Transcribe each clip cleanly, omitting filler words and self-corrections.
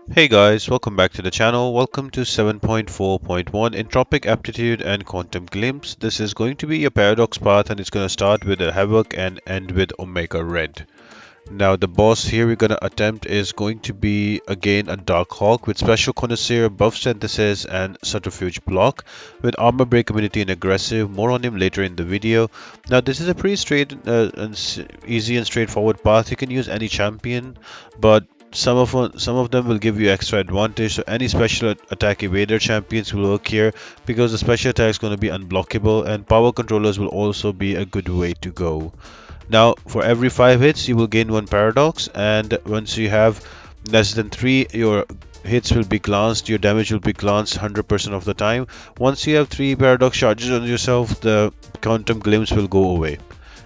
Hey guys, welcome back to the channel. Welcome to 7.4.1 Entropic Aptitude and Quantum Glimpse. This is going to be a paradox path and it's going to start with a Havok and end with Omega Red. Now the boss here we're going to attempt is going to be again a Darkhawk with special connoisseur, buff synthesis and subterfuge block with armor break immunity and aggressive. More on him later in the video. Now this is a pretty straight easy and straightforward path. You can use any champion, but some of them will give you extra advantage. So any special attack evader champions will work here because the special attack is going to be unblockable, and power controllers will also be a good way to go. Now, for every 5 hits, you will gain 1 paradox, and once you have less than 3, your hits will be glanced, your damage will be glanced 100% of the time. Once you have 3 paradox charges on yourself, the quantum glimpse will go away.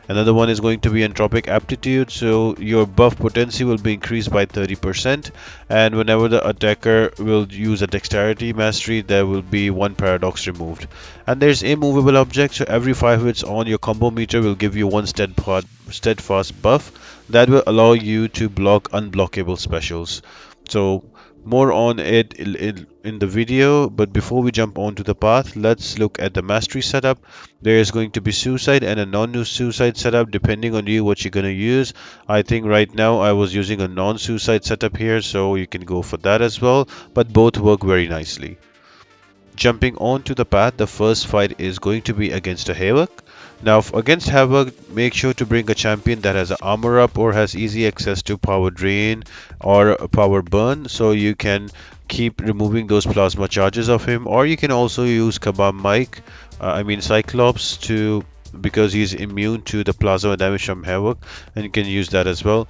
Another one is going to be Entropic Aptitude, so your buff potency will be increased by 30%, and whenever the attacker will use a dexterity mastery, there will be 1 paradox removed. And there's immovable object, so every 5 hits on your combo meter will give you 1 steadfast buff that will allow you to block unblockable specials. So more on it in the video, but before we jump onto the path, let's look at the mastery setup. There is going to be suicide and a non-suicide setup depending on you what you're going to use. I think right now I was using a non-suicide setup here, so you can go for that as well, but both work very nicely. Jumping on to the path, the first fight is going to be against a Havok. Now against Havok, make sure to bring a champion that has an armor up or has easy access to power drain or power burn, so you can keep removing those plasma charges of him. Or you can also use Kabam Mike, Cyclops, to because he's immune to the plasma damage from Havok, and you can use that as well.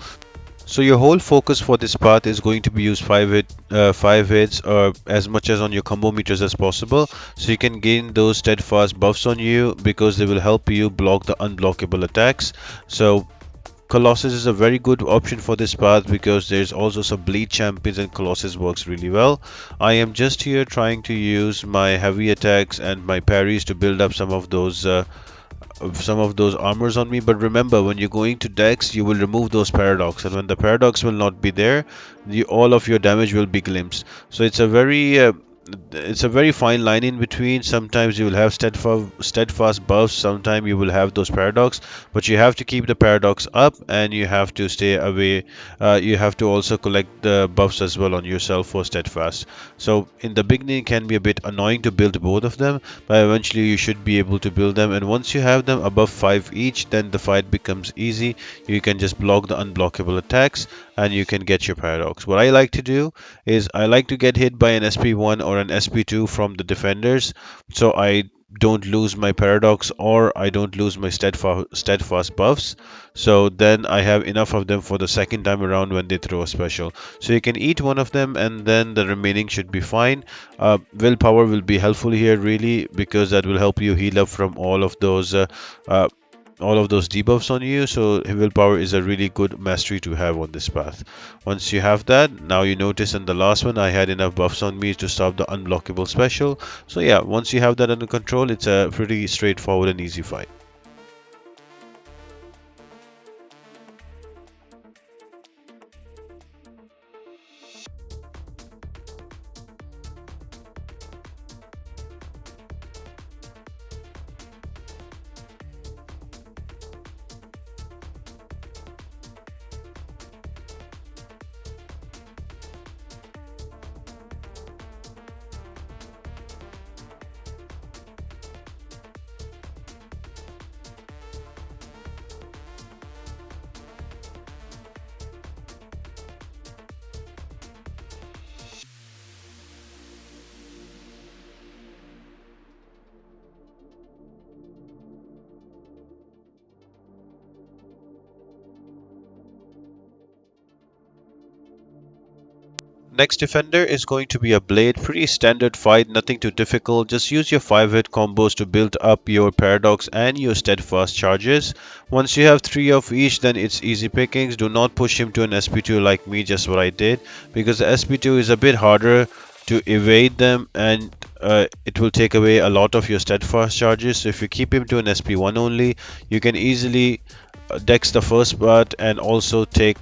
So your whole focus for this path is going to be use 5 hits or as much as on your combo meters as possible, so you can gain those steadfast buffs on you because they will help you block the unblockable attacks. So Colossus is a very good option for this path because there's also some bleed champions and Colossus works really well. I am just here trying to use my heavy attacks and my parries to build up some of those armors on me. But remember, when you're going to dex, you will remove those paradox, and when the paradox will not be there, all of your damage will be glimpsed. So it's a very fine line in between. Sometimes you will have steadfast buffs, sometimes you will have those paradox, but you have to keep the paradox up and you have to stay away. You have to also collect the buffs as well on yourself for steadfast. So in the beginning it can be a bit annoying to build both of them, but eventually you should be able to build them, and once you have them above 5 each, then the fight becomes easy. You can just block the unblockable attacks and you can get your paradox. What I like to do is I like to get hit by an SP1 or an SP2 from the defenders, so I don't lose my paradox or I don't lose my steadfast buffs. So then I have enough of them for the second time around when they throw a special. So you can eat one of them and then the remaining should be fine. Willpower will be helpful here really, because that will help you heal up from all of those debuffs on you. So willpower is a really good mastery to have on this path. Once you have that, now you notice in the last one I had enough buffs on me to stop the unblockable special. So yeah, once you have that under control, it's a pretty straightforward and easy fight. Next defender is going to be a blade. Pretty standard fight, nothing too difficult. Just use your 5-hit combos to build up your paradox and your steadfast charges. Once you have 3 of each, then it's easy pickings. Do not push him to an SP2 like me, just what I did, because the SP2 is a bit harder to evade them, and it will take away a lot of your steadfast charges. So if you keep him to an SP1 only, you can easily dex the first part and also take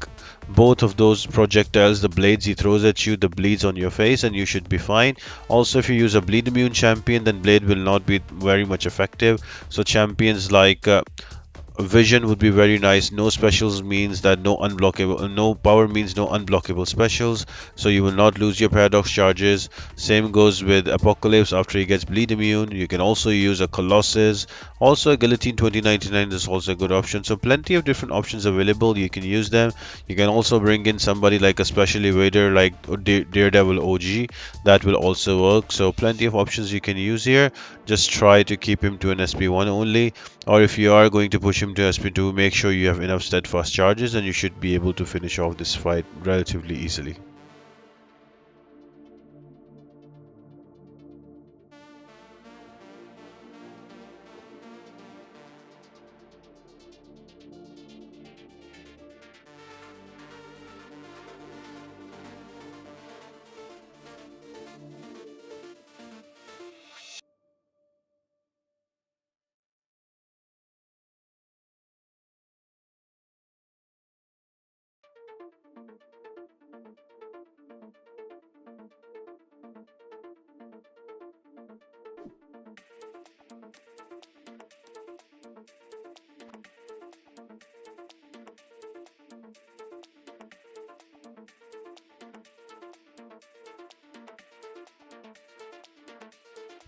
both of those projectiles, the blades he throws at you, the bleeds on your face, and you should be fine. Also, if you use a bleed immune champion, then blade will not be very much effective. So champions like Vision would be very nice. No specials means that no unblockable, no power means no unblockable specials. So you will not lose your paradox charges. Same goes with Apocalypse after he gets bleed immune. You can also use a Colossus. Also, a Guillotine 2099 is also a good option. So plenty of different options available. You can use them. You can also bring in somebody like a special evader like Daredevil OG. That will also work. So plenty of options you can use here. Just try to keep him to an SP1 only, or if you are going to push him to SP2, make sure you have enough steadfast charges and you should be able to finish off this fight relatively easily.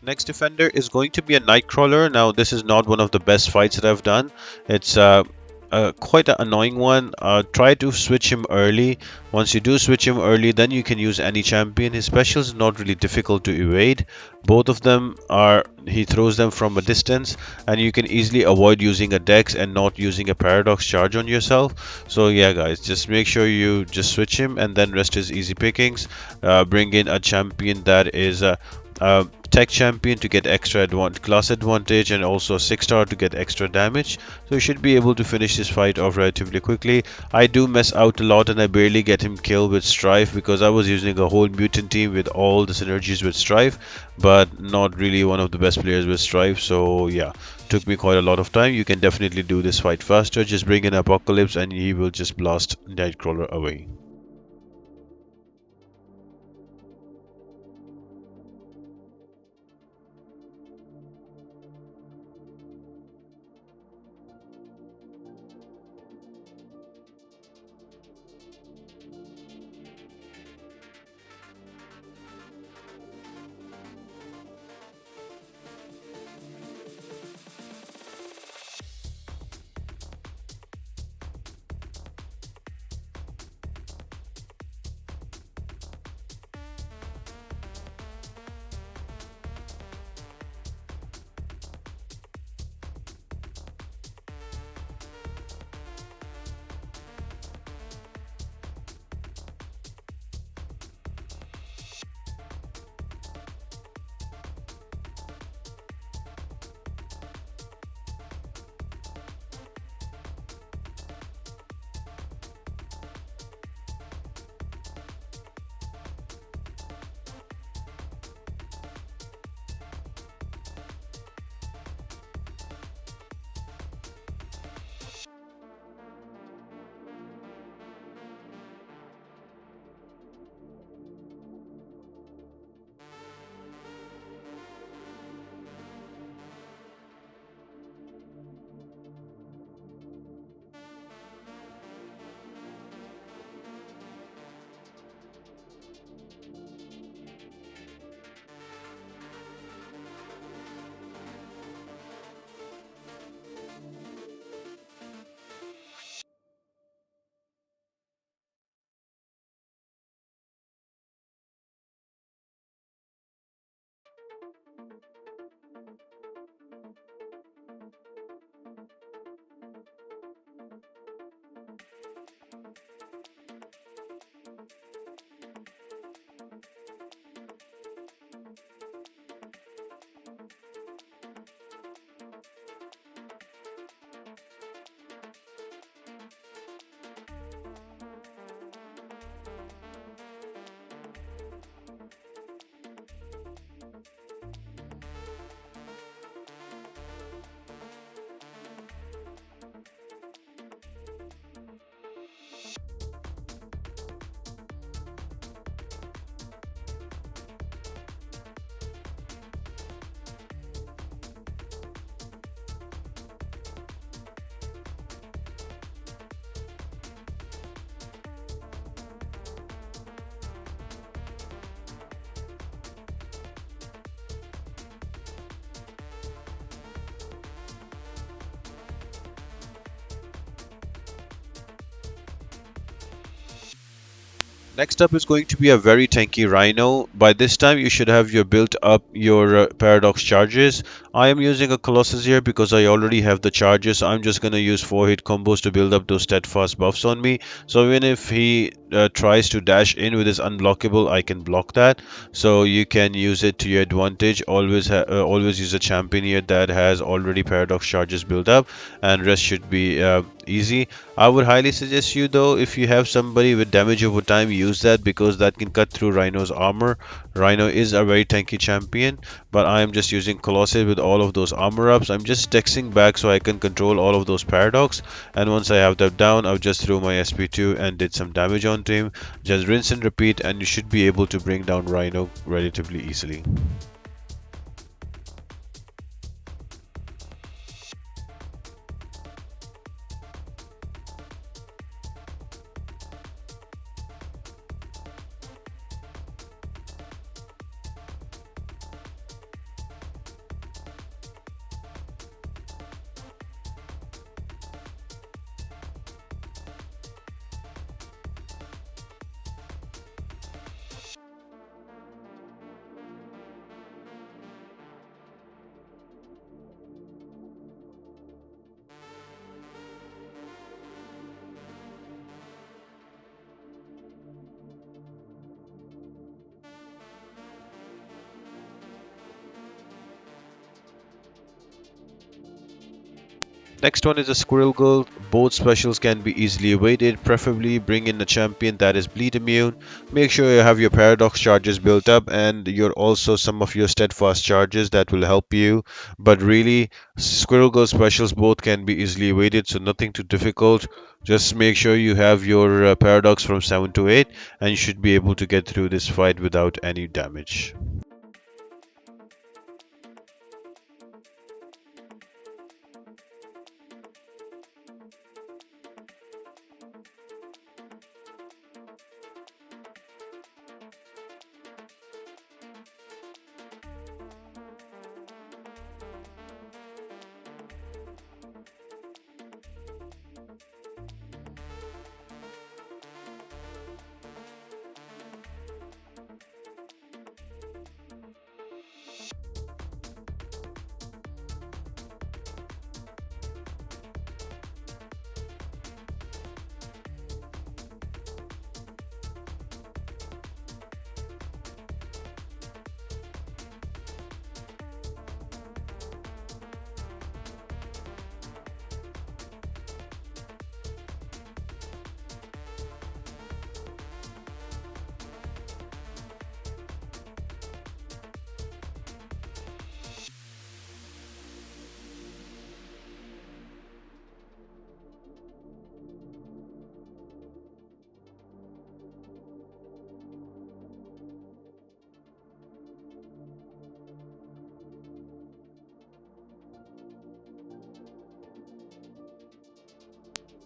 Next defender is going to be a Nightcrawler. Now, this is not one of the best fights that I've done. It's quite an annoying one. Try to switch him early. Once you do switch him early, then you can use any champion. His specials is not really difficult to evade. Both of them are, he throws them from a distance, and you can easily avoid using a dex and not using a paradox charge on yourself. So yeah, guys, just make sure you just switch him, and then rest is easy pickings. Bring in a champion that is tech champion to get extra class advantage, and also 6-star to get extra damage. So you should be able to finish this fight off relatively quickly. I do mess out a lot and I barely get him killed with Strife because I was using a whole mutant team with all the synergies with Strife, but not really one of the best players with Strife. So yeah, took me quite a lot of time. You can definitely do this fight faster. Just bring in Apocalypse and he will just blast Nightcrawler away. Next up is going to be a very tanky Rhino. By this time you should have your built up your paradox charges. I am using a Colossus here because I already have the charges. So I'm just going to use 4 hit combos to build up those steadfast buffs on me. So even if he tries to dash in with his unblockable, I can block that. So you can use it to your advantage. Always use a champion here that has already paradox charges built up, and rest should be easy. I would highly suggest you though, if you have somebody with damage over time, use that because that can cut through Rhino's armor. Rhino is a very tanky champion, but I am just using Colossus with all of those armor ups. I'm just texting back so I can control all of those paradox, and once I have that down, I'll just throw my SP2 and did some damage onto him. Just rinse and repeat, and you should be able to bring down Rhino relatively easily. Next one is a Squirrel Girl. Both specials can be easily evaded. Preferably bring in a champion that is bleed immune. Make sure you have your paradox charges built up and you're also some of your steadfast charges that will help you. But really, Squirrel Girl specials both can be easily evaded, so nothing too difficult. Just make sure you have your paradox from 7 to 8 and you should be able to get through this fight without any damage.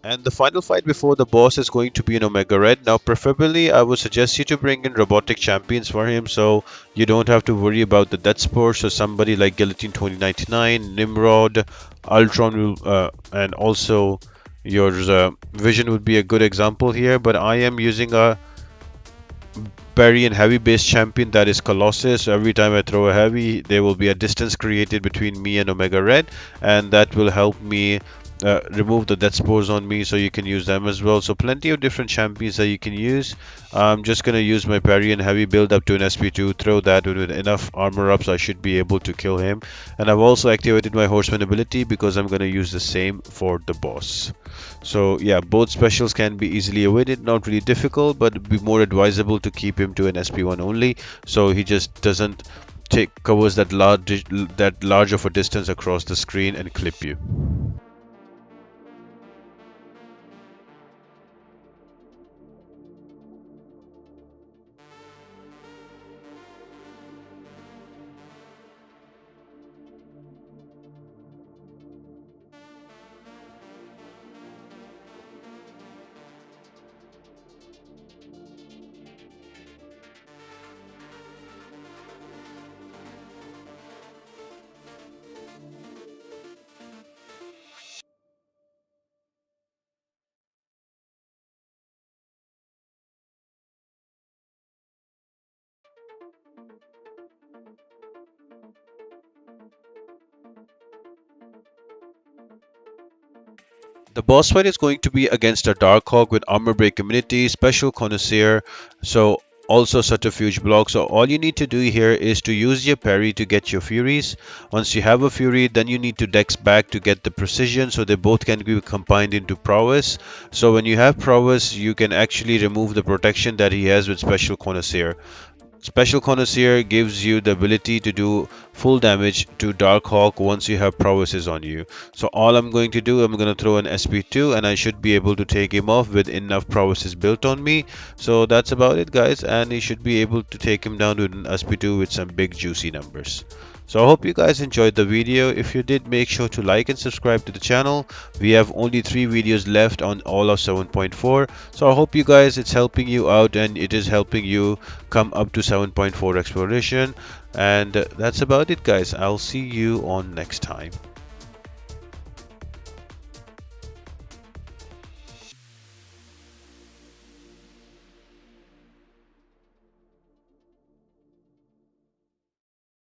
And the final fight before the boss is going to be an Omega Red. Now, preferably, I would suggest you to bring in robotic champions for him so you don't have to worry about the death spore. So, somebody like Guillotine 2099, Nimrod, Ultron, and also your Vision would be a good example here. But I am using a parry and heavy based champion that is Colossus. So every time I throw a heavy, there will be a distance created between me and Omega Red, and that will help me remove the death spores on me, so you can use them as well. So plenty of different champions that you can use. I'm just gonna use my parry and heavy build up to an SP2, throw that with enough armor ups, I should be able to kill him. And I've also activated my horseman ability because I'm gonna use the same for the boss. So yeah, both specials can be easily avoided, not really difficult, but it'd be more advisable to keep him to an SP1 only, so he just doesn't take covers that large of a distance across the screen and clip you. The boss fight is going to be against a Darkhawk with armor break immunity, special connoisseur, so also subterfuge block. So all you need to do here is to use your parry to get your furies. Once you have a fury, then you need to dex back to get the precision, so they both can be combined into prowess. So when you have prowess, you can actually remove the protection that he has with special connoisseur. Special Connoisseur gives you the ability to do full damage to Darkhawk once you have prowesses on you. So all I'm going to do, I'm going to throw an SP2 and I should be able to take him off with enough prowesses built on me. So that's about it guys, and you should be able to take him down with an SP2 with some big juicy numbers. So I hope you guys enjoyed the video. If you did, make sure to like and subscribe to the channel. We have only 3 videos left on all of 7.4. So I hope you guys it's helping you out and it is helping you come up to 7.4 exploration. And that's about it guys. I'll see you on next time.